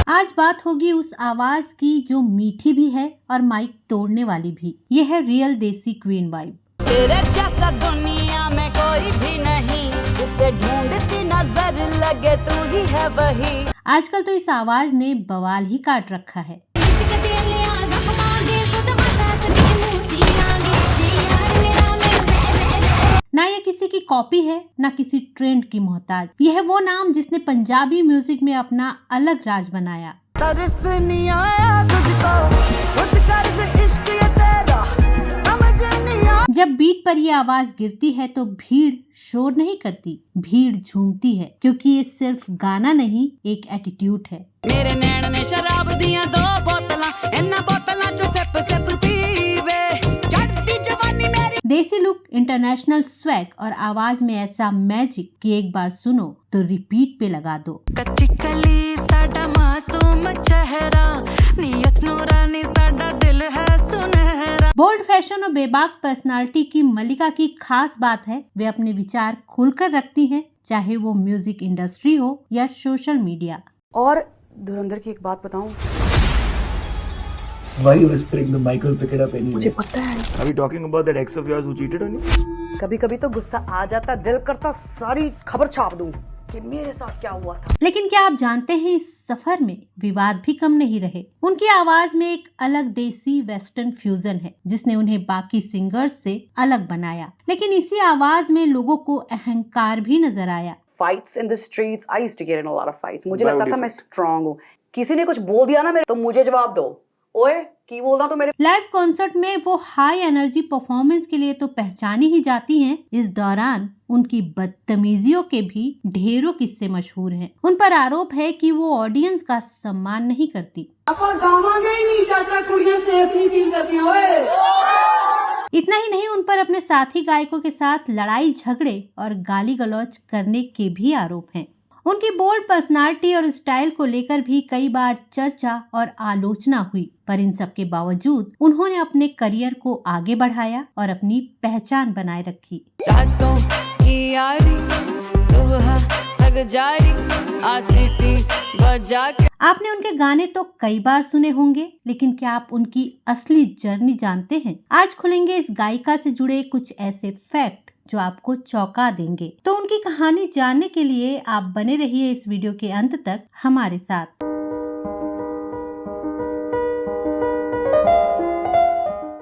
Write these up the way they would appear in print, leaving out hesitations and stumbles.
आज बात होगी उस आवाज की जो मीठी भी है और माइक तोड़ने वाली भी। ये है रियल देसी क्वीन वाइब। तेरे जैसा दुनिया में कोई भी नहीं, जिसे ढूंढती नजर लगे तू ही है वही। आजकल तो इस आवाज ने बवाल ही काट रखा है। ना ये किसी की कॉपी है ना किसी ट्रेंड की मोहताज। यह है वो नाम जिसने पंजाबी म्यूजिक में अपना अलग राज बनाया। तरस नहीं आया तुझको, खुद कर्ज इश्क ये तेरा, समझ नहीं आया। जब बीट पर ये आवाज गिरती है तो भीड़ शोर नहीं करती, भीड़ झूमती है, क्योंकि ये सिर्फ गाना नहीं एक एटीट्यूड है। मेरे नैन ने शराब दिया 2 बोतलां, इन्ना बोतलां चो सिप सिप पीवे, चढ़ती जवानी मेरी। देसी लुक, इंटरनेशनल स्वैग और आवाज में ऐसा मैजिक कि एक बार सुनो तो रिपीट पे लगा दो। कच्ची कली साडा मासूम चेहरा, नियत नूरानी साडा दिल है सुनहरा। बोल्ड फैशन और बेबाक पर्सनालिटी की मल्लिका की खास बात है वे अपने विचार खुलकर रखती हैं, चाहे वो म्यूजिक इंडस्ट्री हो या सोशल मीडिया। और धुरंधर की एक बात बताऊं, Why are you whispering? The mic will pick it up anyway. मुझे पता है Are we talking about that ex of yours who cheated on you? कभी कभी तो गुस्सा आ जाता, दिल करता सारी खबर छाप दूं कि मेरे साथ क्या हुआ था। लेकिन क्या आप जानते हैं इस सफर में विवाद भी कम नहीं रहे। उनकी आवाज में एक अलग देसी वेस्टर्न फ्यूजन है जिसने उन्हें बाकी सिंगर्स से अलग बनाया। लेकिन इसी आवाज में लोगों को अहंकार भी नजर आया। Fights in the streets, I used to get in a lot of fights. मुझे लगता था मैं स्ट्रांग हूँ, किसी ने कुछ बोल दिया ना मेरे, तो मुझे जवाब दो, ओए की बोलना तो मेरे। लाइव कॉन्सर्ट में वो हाई एनर्जी परफॉर्मेंस के लिए तो पहचानी ही जाती हैं। इस दौरान उनकी बदतमीजियों के भी ढेरों किस्से मशहूर हैं। उन पर आरोप है कि वो ऑडियंस का सम्मान नहीं करती। इतना ही नहीं, उन पर अपने साथी गायकों के साथ लड़ाई झगड़े और गाली गलौज करने के भी आरोप हैं। उनकी बोल्ड पर्सनालिटी और स्टाइल को लेकर भी कई बार चर्चा और आलोचना हुई, पर इन सब के बावजूद उन्होंने अपने करियर को आगे बढ़ाया और अपनी पहचान बनाए रखी। रातों की यारी, सुबह थक जारी, आसीटी बजा के। आपने उनके गाने तो कई बार सुने होंगे, लेकिन क्या आप उनकी असली जर्नी जानते हैं? आज खुलेंगे इस गायिका से जुड़े कुछ ऐसे फैक्ट जो आपको चौंका देंगे। तो उनकी कहानी जानने के लिए आप बने रहिए इस वीडियो के अंत तक हमारे साथ।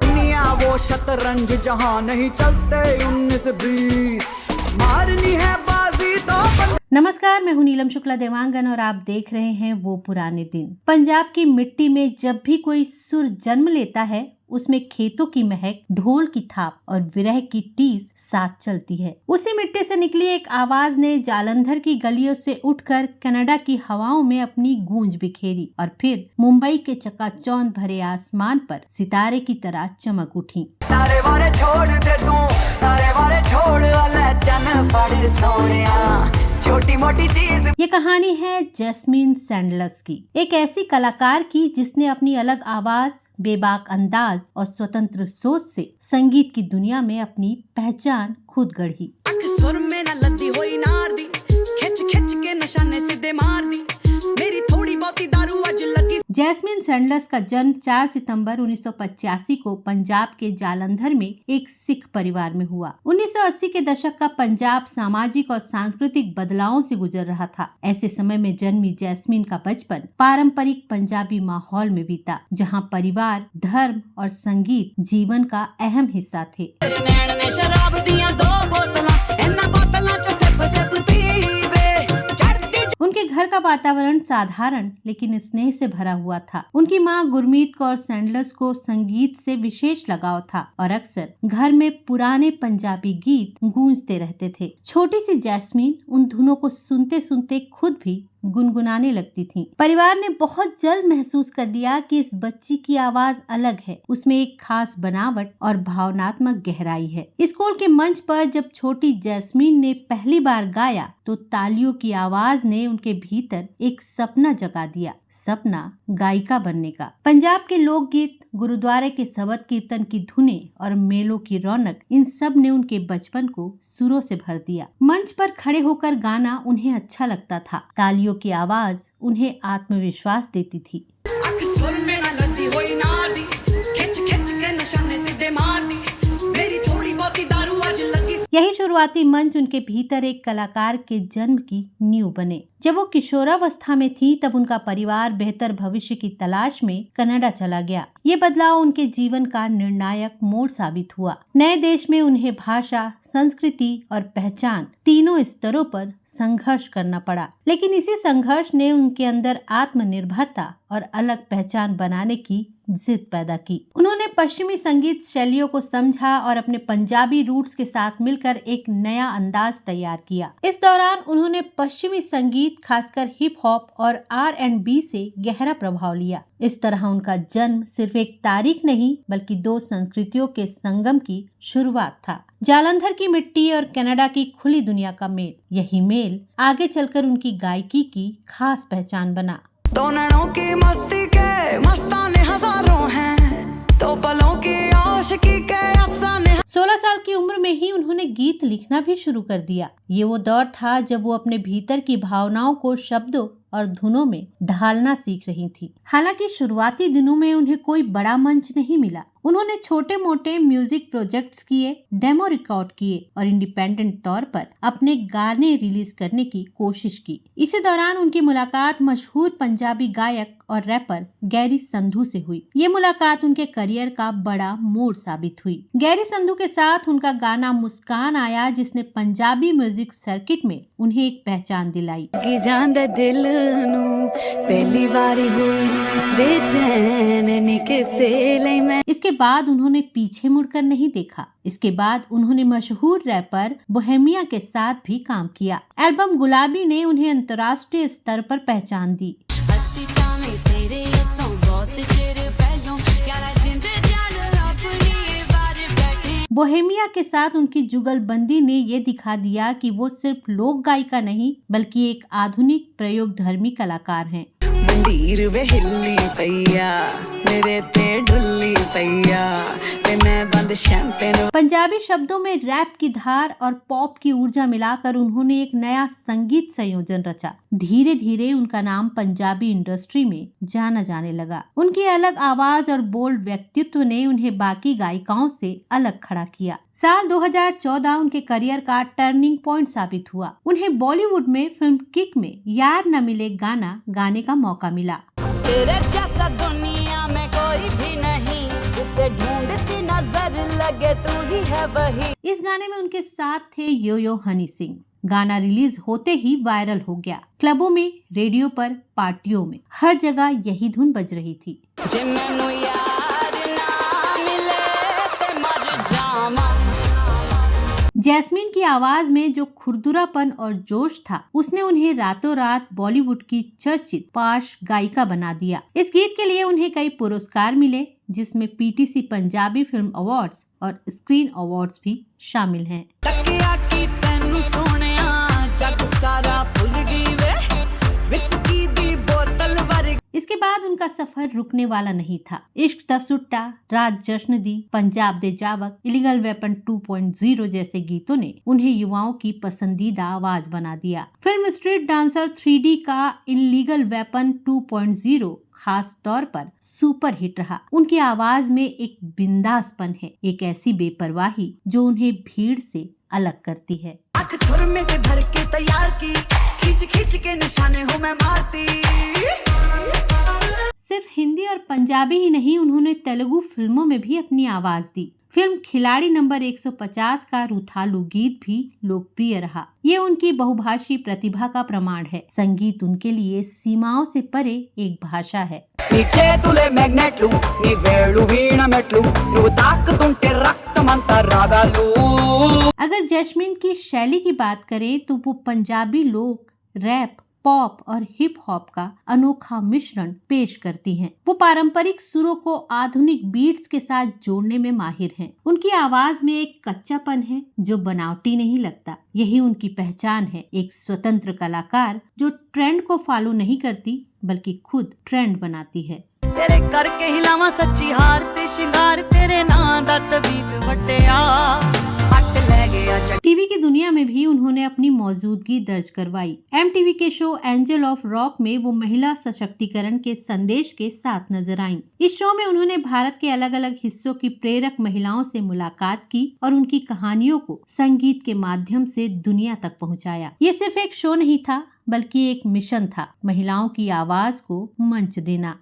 दुनिया वो शतरंज जहां नहीं चलते 19-20, मारनी है बाजी तो। नमस्कार, मैं हूं नीलम शुक्ला देवांगन और आप देख रहे हैं वो पुराने दिन। पंजाब की मिट्टी में जब भी कोई सुर जन्म लेता है, उसमें खेतों की महक, ढोल की थाप और विरह की टीस साथ चलती है। उसी मिट्टी से निकली एक आवाज ने जालंधर की गलियों से उठकर कनाडा की हवाओं में अपनी गूंज बिखेरी और फिर मुंबई के चकाचौंध भरे आसमान पर सितारे की तरह चमक उठी। तारे वारे छोड़ दे तू, तारे वारे छोड़ ले चन फड़ सोनिया, छोटी मोटी चीज। ये कहानी है जैस्मीन सैंडलर्स की, एक ऐसी कलाकार की जिसने अपनी अलग आवाज, बेबाक अंदाज और स्वतंत्र सोच से संगीत की दुनिया में अपनी पहचान खुद गढ़ी। सुर में न लद्दी होई नार दी, खिच खिच के निशाने सीधे मार दी, मेरी थोड़ी बहुती दारू अज लगी। जैस्मीन सैंडलर्स का जन्म 4 सितंबर 1985 को पंजाब के जालंधर में एक सिख परिवार में हुआ। 1980 के दशक का पंजाब सामाजिक और सांस्कृतिक बदलावों से गुजर रहा था। ऐसे समय में जन्मी जैस्मीन का बचपन पारंपरिक पंजाबी माहौल में बीता, जहां परिवार, धर्म और संगीत जीवन का अहम हिस्सा थे। नैन ने शराब दिया 2 बोतलां, इन्ना बोतलां चो सिप सिप पीवे, उनके घर का वातावरण साधारण लेकिन स्नेह से भरा हुआ था। उनकी मां गुरमीत कौर सैंडलर्स को संगीत से विशेष लगाव था और अक्सर घर में पुराने पंजाबी गीत गूंजते रहते थे। छोटी सी जैस्मीन उन धुनों को सुनते सुनते खुद भी गुनगुनाने लगती थी। परिवार ने बहुत जल्द महसूस कर लिया कि इस बच्ची की आवाज अलग है, उसमें एक खास बनावट और भावनात्मक गहराई है। स्कूल के मंच पर जब छोटी जैस्मीन ने पहली बार गाया तो तालियों की आवाज ने उनके भीतर एक सपना जगा दिया। सपना गायिका बनने का। पंजाब के लोकगीत, गुरुद्वारे के शबद कीर्तन की धुनें और मेलों की रौनक, इन सब ने उनके बचपन को सुरों से भर दिया। मंच पर खड़े होकर गाना उन्हें अच्छा लगता था। तालियों की आवाज उन्हें आत्मविश्वास देती थी। यही शुरुआती मंच उनके भीतर एक कलाकार के जन्म की नींव बने। जब वो किशोरावस्था में थी तब उनका परिवार बेहतर भविष्य की तलाश में कनाडा चला गया। ये बदलाव उनके जीवन का निर्णायक मोड़ साबित हुआ। नए देश में उन्हें भाषा, संस्कृति और पहचान तीनों स्तरों पर संघर्ष करना पड़ा, लेकिन इसी संघर्ष ने उनके अंदर आत्मनिर्भरता और अलग पहचान बनाने की जिद पैदा की। उन्होंने पश्चिमी संगीत शैलियों को समझा और अपने पंजाबी रूट्स के साथ मिलकर एक नया अंदाज तैयार किया। इस दौरान उन्होंने पश्चिमी संगीत, खासकर हिप हॉप और R&B से गहरा प्रभाव लिया। इस तरह उनका जन्म सिर्फ एक तारीख नहीं बल्कि दो संस्कृतियों के संगम की शुरुआत था। जालंधर की मिट्टी और कनाडा की खुली दुनिया का मेल, यही मेल आगे चलकर उनकी गायकी की खास पहचान बना। दोनों की मस्ती के मस्ताने हजारों हैं, तो पलों की आशिकी के अफसाने। 16 साल की उम्र में ही उन्होंने गीत लिखना भी शुरू कर दिया। ये वो दौर था जब वो अपने भीतर की भावनाओं को शब्दों और धुनों में ढालना सीख रही थी। हालांकि शुरुआती दिनों में उन्हें कोई बड़ा मंच नहीं मिला। उन्होंने छोटे मोटे म्यूजिक प्रोजेक्ट्स किए, डेमो रिकॉर्ड किए और इंडिपेंडेंट तौर पर अपने गाने रिलीज करने की कोशिश की। इसी दौरान उनकी मुलाकात मशहूर पंजाबी गायक और रैपर गैरी संधू से हुई। ये मुलाकात उनके करियर का बड़ा मोड़ साबित हुई। गैरी संधू के साथ उनका गाना मुस्कान आया, जिसने पंजाबी म्यूजिक सर्किट में उन्हें एक पहचान दिलाई। दिल नू पहली बारी हुई बेचैन निकसे मैं। इसके बाद उन्होंने पीछे मुड़कर नहीं देखा। इसके बाद उन्होंने मशहूर रैपर बोहेमिया के साथ भी काम किया। एल्बम गुलाबी ने उन्हें अंतर्राष्ट्रीय स्तर पर पहचान दी। बोहेमिया के साथ उनकी जुगलबंदी ने ये दिखा दिया कि वो सिर्फ लोक गायिका नहीं बल्कि एक आधुनिक प्रयोगधर्मी कलाकार हैं। मंदिर वे हिल्ली पैया मेरे ते ढुल्ली पैया ते मैं बंद शैंपेन। पंजाबी शब्दों में रैप की धार और पॉप की ऊर्जा मिलाकर उन्होंने एक नया संगीत संयोजन रचा। धीरे धीरे उनका नाम पंजाबी इंडस्ट्री में जाना जाने लगा। उनकी अलग आवाज और बोल्ड व्यक्तित्व ने उन्हें बाकी गायिकाओं से अलग खड़ा किया। साल 2014 उनके करियर का टर्निंग पॉइंट साबित हुआ। उन्हें बॉलीवुड में फिल्म किक में यार न मिले गाना गाने का मौका मिला। तेरे जैसा दुनिया में कोई भी नहीं, जिसे ढूंढती नजर लगे तू ही है वही। इस गाने में उनके साथ थे यो यो हनी सिंह। गाना रिलीज होते ही वायरल हो गया। क्लबों में, रेडियो पर, पार्टियों में, हर जगह यही धुन बज रही थी। जैस्मीन की आवाज में जो खुरदुरापन और जोश था, उसने उन्हें रातों रात बॉलीवुड की चर्चित पार्श गायिका बना दिया। इस गीत के लिए उन्हें कई पुरस्कार मिले, जिसमें PTC पंजाबी फिल्म अवार्ड्स और स्क्रीन अवार्ड्स भी शामिल हैं। इसके बाद उनका सफर रुकने वाला नहीं था। इश्क दा सुट्टा, रात जश्न दी, पंजाब दे जावक, इलीगल वेपन 2.0 जैसे गीतों ने उन्हें युवाओं की पसंदीदा आवाज बना दिया। फिल्म स्ट्रीट डांसर 3D का इलीगल वेपन 2.0 खास तौर पर सुपर हिट रहा। उनकी आवाज में एक बिंदासपन है, एक ऐसी बेपरवाही जो उन्हें भीड़ से अलग करती है। में से भर के तैयार की, खींच खींच के निशाने हूँ मैं मारती। सिर्फ हिंदी और पंजाबी ही नहीं, उन्होंने तेलुगु फिल्मों में भी अपनी आवाज दी। फिल्म खिलाड़ी नंबर 150 का रुथालू गीत भी लोकप्रिय रहा। ये उनकी बहुभाषी प्रतिभा का प्रमाण है। संगीत उनके लिए सीमाओं से परे एक भाषा है। अगर जैस्मीन की शैली की बात करें तो वो पंजाबी लोक, रैप पॉप और हिप हॉप का अनोखा मिश्रण पेश करती हैं। वो पारंपरिक सुरों को आधुनिक बीट्स के साथ जोड़ने में माहिर हैं। उनकी आवाज में एक कच्चापन है जो बनावटी नहीं लगता। यही उनकी पहचान है, एक स्वतंत्र कलाकार जो ट्रेंड को फॉलो नहीं करती बल्कि खुद ट्रेंड बनाती है। तेरे करके हिलावा सच्ची हार ते शिंगार तेरे नां दा तवीत वटिया हट ले गया। टीवी की दुनिया में भी उन्होंने अपनी मौजूदगी दर्ज करवाई। MTV के शो एंजल ऑफ रॉक में वो महिला सशक्तिकरण के संदेश के साथ नजर आईं। इस शो में उन्होंने भारत के अलग अलग हिस्सों की प्रेरक महिलाओं से मुलाकात की और उनकी कहानियों को संगीत के माध्यम से दुनिया तक पहुंचाया। ये सिर्फ एक शो नहीं था बल्कि एक मिशन था, महिलाओं की आवाज को मंच देना।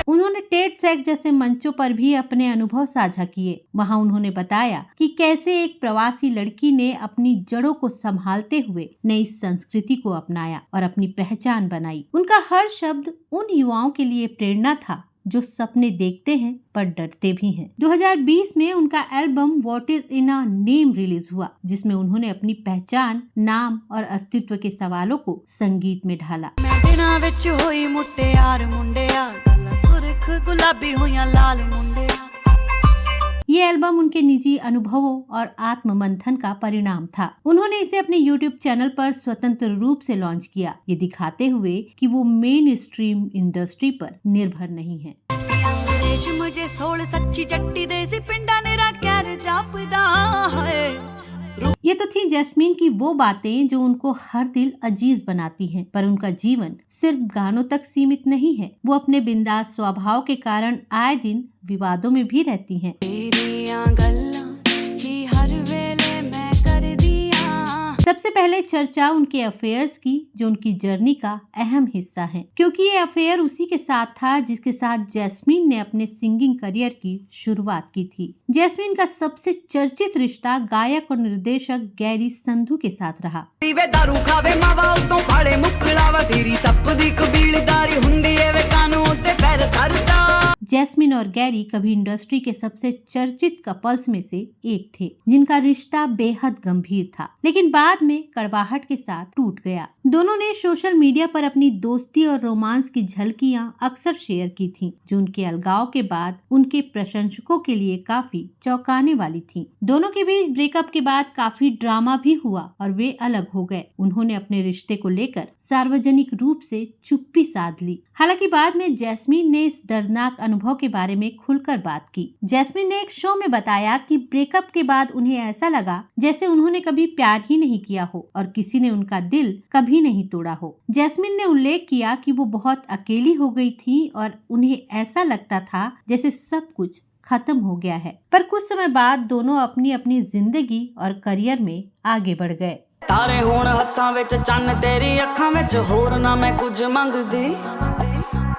उन्होंने टेड सैक्स जैसे मंचों पर भी अपने अनुभव साझा किए। वहां उन्होंने बताया कि कैसे एक प्रवासी लड़की ने अपनी जड़ों को संभालते हुए नई संस्कृति को अपनाया और अपनी पहचान बनाई। उनका हर शब्द उन युवाओं के लिए प्रेरणा था जो सपने देखते हैं पर डरते भी हैं। 2020 में उनका album what is in a name release हुआ, जिसमें उन्होंने अपनी पहचान, नाम और अस्तित्व के सवालों को संगीत में ढाला। ये एल्बम उनके निजी अनुभवों और आत्ममंथन का परिणाम था। उन्होंने इसे अपने YouTube चैनल पर स्वतंत्र रूप से लॉन्च किया, ये दिखाते हुए कि वो मेन स्ट्रीम इंडस्ट्री पर निर्भर नहीं है। मुझे सोल सच्ची जट्टी देसी पिंडा नेरा कैर जापदा है। ये तो थी जैस्मीन की वो बातें जो उनको हर दिल अजीज बनाती हैं, पर उनका जीवन सिर्फ गानों तक सीमित नहीं है। वो अपने बिंदास स्वभाव के कारण आए दिन विवादों में भी रहती हैं। सबसे पहले चर्चा उनके अफेयर्स की, जो उनकी जर्नी का अहम हिस्सा है, क्योंकि ये अफेयर उसी के साथ था जिसके साथ जैस्मीन ने अपने सिंगिंग करियर की शुरुआत की थी। जैस्मीन का सबसे चर्चित रिश्ता गायक और निर्देशक गैरी संधू के साथ रहा। जैस्मीन और गैरी कभी इंडस्ट्री के सबसे चर्चित कपल्स में से एक थे, जिनका रिश्ता बेहद गंभीर था, लेकिन बाद में कड़वाहट के साथ टूट गया। दोनों ने सोशल मीडिया पर अपनी दोस्ती और रोमांस की झलकियां अक्सर शेयर की थीं, जो उनके अलगाव के बाद उनके प्रशंसकों के लिए काफी चौंकाने वाली थीं। दोनों के बीच ब्रेकअप के बाद काफी ड्रामा भी हुआ और वे अलग हो गए। उन्होंने अपने रिश्ते को लेकर सार्वजनिक रूप से चुप्पी साध ली। हालांकि बाद में जैस्मीन ने इस दर्दनाक अनुभव के बारे में खुलकर बात की। जैस्मीन ने एक शो में बताया कि ब्रेकअप के बाद उन्हें ऐसा लगा जैसे उन्होंने कभी प्यार ही नहीं किया हो और किसी ने उनका दिल कभी नहीं तोड़ा हो। जैस्मीन ने उल्लेख किया कि वो बहुत अकेली हो गई थी और उन्हें ऐसा लगता था जैसे सब कुछ खत्म हो गया है। पर कुछ समय बाद दोनों अपनी अपनी जिंदगी और करियर में आगे बढ़ गए। तारे होण हत्थां विच चन्न तेरी अखां विच होर ना मैं कुछ मंगदी।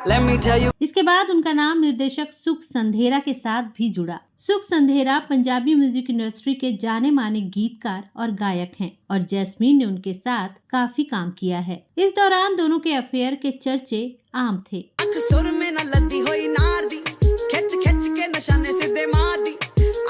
Let me tell you। इसके बाद उनका नाम निर्देशक सुख संधेरा के साथ भी जुड़ा। सुख संधेरा पंजाबी म्यूजिक इंडस्ट्री के जाने माने गीतकार और गायक हैं और जैस्मीन ने उनके साथ काफी काम किया है। इस दौरान दोनों के अफेयर के चर्चे आम थे। अख सुर में न लद्दी होई नार दी, खिच खिच के निशाने सीधे मार दी।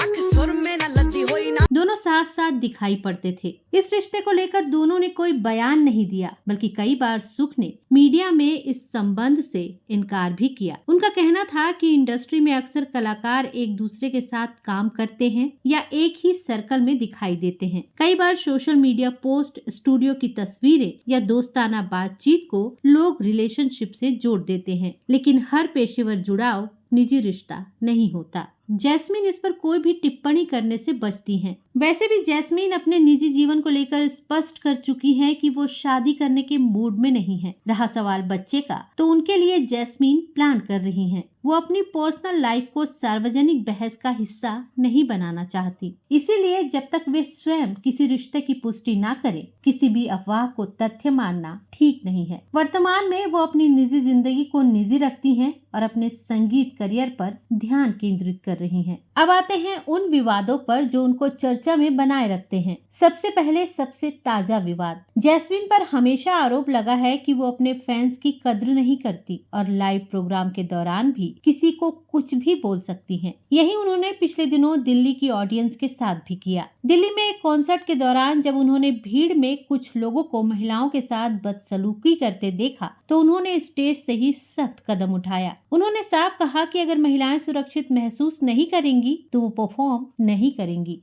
अख सुर में न लद्दी होई नार। दोनों साथ साथ दिखाई पड़ते थे। इस रिश्ते को लेकर दोनों ने कोई बयान नहीं दिया, बल्कि कई बार सुख ने मीडिया में इस संबंध से इनकार भी किया। उनका कहना था कि इंडस्ट्री में अक्सर कलाकार एक दूसरे के साथ काम करते हैं या एक ही सर्कल में दिखाई देते हैं। कई बार सोशल मीडिया पोस्ट, स्टूडियो की तस्वीरें या दोस्ताना बातचीत को लोग रिलेशनशिप से जोड़ देते हैं, लेकिन हर पेशेवर जुड़ाव निजी रिश्ता नहीं होता। जैस्मीन इस पर कोई भी टिप्पणी करने से बचती हैं। वैसे भी जैस्मीन अपने निजी जीवन को लेकर स्पष्ट कर चुकी हैं कि वो शादी करने के मूड में नहीं है। रहा सवाल बच्चे का, तो उनके लिए जैस्मीन प्लान कर रही हैं। वो अपनी पर्सनल लाइफ को सार्वजनिक बहस का हिस्सा नहीं बनाना चाहती। इसीलिए जब तक वे स्वयं किसी रिश्ते की पुष्टि ना करें, किसी भी अफवाह को तथ्य मानना ठीक नहीं है। वर्तमान में वो अपनी निजी जिंदगी को निजी रखती हैं और अपने संगीत करियर पर ध्यान केंद्रित कर कर रही हैं। अब आते हैं उन विवादों पर जो उनको चर्चा में बनाए रखते हैं। सबसे पहले सबसे ताजा विवाद, जैस्मीन पर हमेशा आरोप लगा है कि वो अपने फैंस की कद्र नहीं करती और लाइव प्रोग्राम के दौरान भी किसी को कुछ भी बोल सकती हैं। यही उन्होंने पिछले दिनों दिल्ली की ऑडियंस के साथ भी किया। दिल्ली में एक कॉन्सर्ट के दौरान जब उन्होंने भीड़ में कुछ लोगों को महिलाओं के साथ बदसलूकी करते देखा तो उन्होंने स्टेज से ही सख्त कदम उठाया। उन्होंने साफ कहा कि अगर महिलाएं सुरक्षित महसूस नहीं करेंगी तो वो परफॉर्म नहीं करेंगी।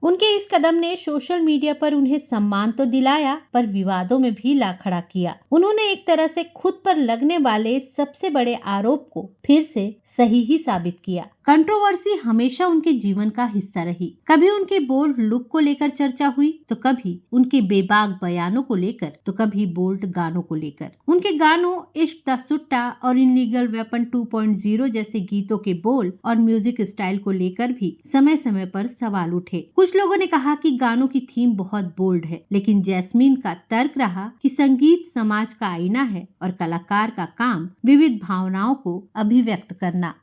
उनके इस कदम ने सोशल मीडिया पर उन्हें सम्मान तो दिलाया पर विवादों में भी ला खड़ा किया। उन्होंने एक तरह से खुद पर लगने वाले सबसे बड़े आरोप को फिर से सही ही साबित किया। कंट्रोवर्सी हमेशा उनके जीवन का हिस्सा रही। कभी उनके बोल्ड लुक को लेकर चर्चा हुई तो कभी उनके बेबाक बयानों को लेकर तो कभी बोल्ड गानों को लेकर। उनके गानों इश्क दा सुट्टा और इनलीगल वेपन 2.0 जैसे गीतों के बोल और म्यूजिक स्टाइल को लेकर भी समय समय पर सवाल उठे। कुछ लोगों ने कहा कि गानों की थीम बहुत बोल्ड है, लेकिन जैस्मीन का तर्क रहा कि संगीत समाज का आईना है और कलाकार का काम विविध भावनाओं को अभिव्यक्त करना।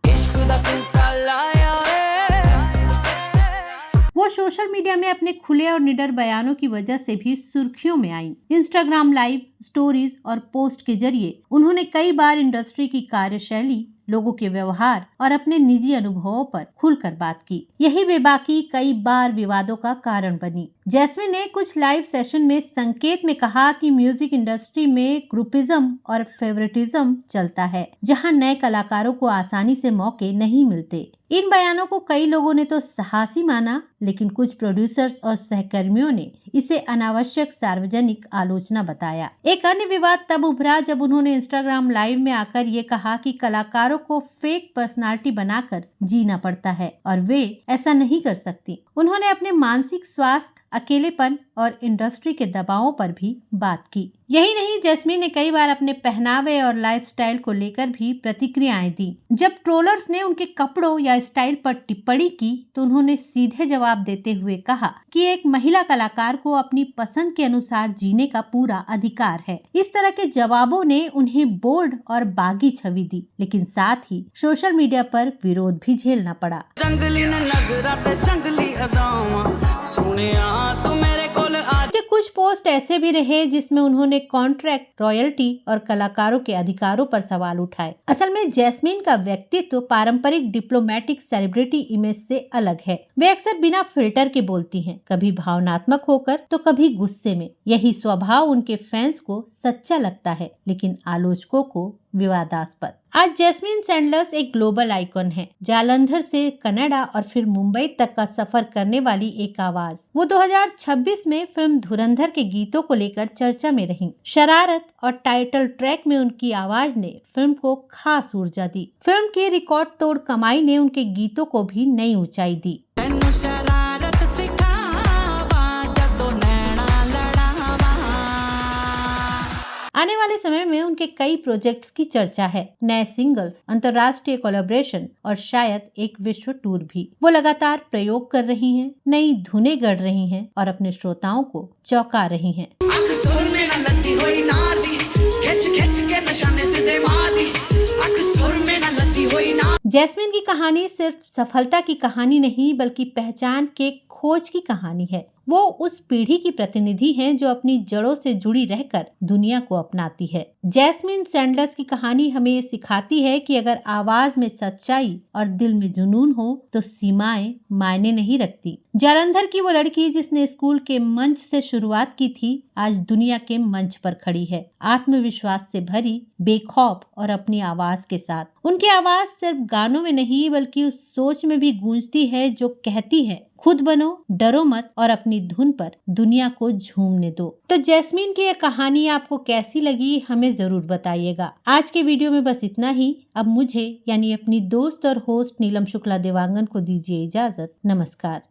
वो सोशल मीडिया में अपने खुले और निडर बयानों की वजह से भी सुर्खियों में आई। इंस्टाग्राम लाइव, स्टोरीज और पोस्ट के जरिए उन्होंने कई बार इंडस्ट्री की कार्यशैली, लोगों के व्यवहार और अपने निजी अनुभवों पर खुलकर बात की। यही बेबाकी कई बार विवादों का कारण बनी। जैस्मीन ने कुछ लाइव सेशन में संकेत में कहा कि म्यूजिक इंडस्ट्री में ग्रुपिज्म और फेवरेटिज्म चलता है, जहां नए कलाकारों को आसानी से मौके नहीं मिलते। इन बयानों को कई लोगों ने तो साहसी माना, लेकिन कुछ प्रोड्यूसर्स और सहकर्मियों ने इसे अनावश्यक सार्वजनिक आलोचना बताया। एक अन्य विवाद तब उभरा जब उन्होंने इंस्टाग्राम लाइव में आकर ये कहा कि कलाकारों को फेक पर्सनालिटी बनाकर जीना पड़ता है और वे ऐसा नहीं कर सकती। उन्होंने अपने मानसिक स्वास्थ्य, अकेलेपन और इंडस्ट्री के दबावों पर भी बात की। यही नहीं, जैस्मीन ने कई बार अपने पहनावे और लाइफस्टाइल को लेकर भी प्रतिक्रियाएं दी। जब ट्रोलर्स ने उनके कपड़ों या स्टाइल पर टिप्पणी की तो उन्होंने सीधे जवाब देते हुए कहा कि एक महिला कलाकार को अपनी पसंद के अनुसार जीने का पूरा अधिकार है। इस तरह के जवाबों ने उन्हें बोल्ड और बागी छवि दी, लेकिन साथ ही सोशल मीडिया पर विरोध भी झेलना पड़ा। जंगली नजरा ते जंगली अदावां सोनिया तू मेरे कोल कुछ पोस्ट ऐसे भी रहे जिसमें उन्होंने कॉन्ट्रैक्ट, रॉयल्टी और कलाकारों के अधिकारों पर सवाल उठाए। असल में जैस्मीन का व्यक्तित्व पारंपरिक डिप्लोमेटिक सेलिब्रिटी इमेज से अलग है। वे अक्सर बिना फिल्टर के बोलती हैं, कभी भावनात्मक होकर तो कभी गुस्से में। यही स्वभाव उनके फैंस को सच्चा लगता है, लेकिन आलोचकों को विवादास्पद। आज जैस्मीन सैंडलर्स एक ग्लोबल आइकॉन है, जालंधर से कनाडा और फिर मुंबई तक का सफर करने वाली एक आवाज। वो 2026 में फिल्म धुरंधर के गीतों को लेकर चर्चा में रहीं। शरारत और टाइटल ट्रैक में उनकी आवाज ने फिल्म को खास ऊर्जा दी। फिल्म की रिकॉर्ड तोड़ कमाई ने उनके गीतों को भी नई ऊंचाई दी। आने वाले समय में उनके कई प्रोजेक्ट्स की चर्चा है, नए सिंगल्स, अंतर्राष्ट्रीय कोलैबोरेशन और शायद एक विश्व टूर भी। वो लगातार प्रयोग कर रही हैं, नई धुनें गढ़ रही हैं और अपने श्रोताओं को चौंका रही हैं। जैस्मीन की कहानी सिर्फ सफलता की कहानी नहीं बल्कि पहचान के खोज की कहानी है। वो उस पीढ़ी की प्रतिनिधि हैं जो अपनी जड़ों से जुड़ी रहकर दुनिया को अपनाती है। जैस्मीन सैंडलर्स की कहानी हमें ये सिखाती है कि अगर आवाज में सच्चाई और दिल में जुनून हो तो सीमाएं मायने नहीं रखती। जालंधर की वो लड़की जिसने स्कूल के मंच से शुरुआत की थी, आज दुनिया के मंच पर खड़ी है, आत्मविश्वास से भरी, बेखौफ और अपनी आवाज के साथ। उनकी आवाज सिर्फ गानों में नहीं बल्कि उस सोच में भी गूंजती है जो कहती है, खुद बनो, डरो मत और अपनी धुन पर दुनिया को झूमने दो। तो जैस्मीन की ये कहानी आपको कैसी लगी हमें जरूर बताइएगा। आज के वीडियो में बस इतना ही। अब मुझे यानी अपनी दोस्त और होस्ट नीलम शुक्ला देवांगन को दीजिए इजाजत। नमस्कार।